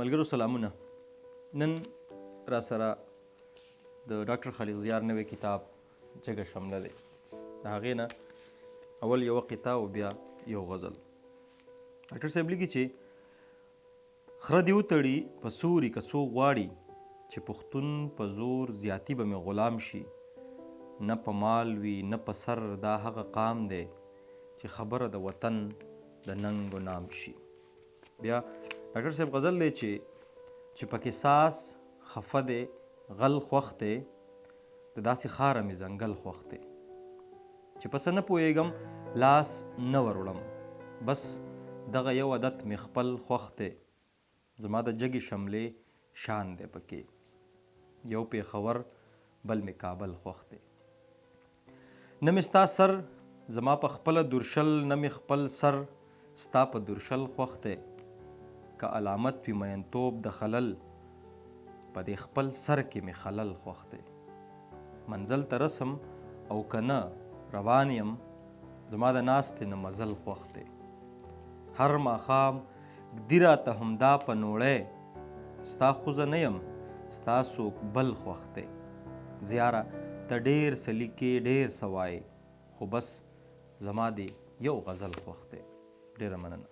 ملګرو سلامونه. نن را سره د ډاکټر خالق زیار نوی کتاب جګه شمله دی. د هغې نه اول یوه قطعه او بیا یو غزل. ډاکټر صاحب لیکي چې خره دې وتړي په سوري که څوک غواړي چې پښتون په زور زیاتي به مې غلام شي. نه په مال وي نه په سر دا هغه قام دی چې خبره د وطن د ننګ و نام شي. بیا ډاکټر صاحب غزل دی چې پکې ساس خفه دی غل خوښ دی د داسې خاره مې ځنګل خوښ دی چې په څه نه پوهېږم لاس نه وروړم بس دغه یو عادت مې خپل خوښ دی زما د جګې شملې شان دی پکې یو پېښور بل مې کابل خوښ دی. نه مې ستا سر زما په خپله درشل نه مې خپل سر ستا په درشل خوښ دی که علامت وي مینتوب د خلل په دې خپل سر کې مې خلل خوښ دی. منزل ته رسم او که نه روان یم زما د ناستې نه مزل خوښ دی. هر ماښام ږدي راته همدا په نوړی ستا ښځه نه یم ستا څوک بل خوښ دی. زیاره ته ډېر څه لیکې ډېر څه وایې خو بس زما دې یو غزل خوښ دی. ډېره مننه.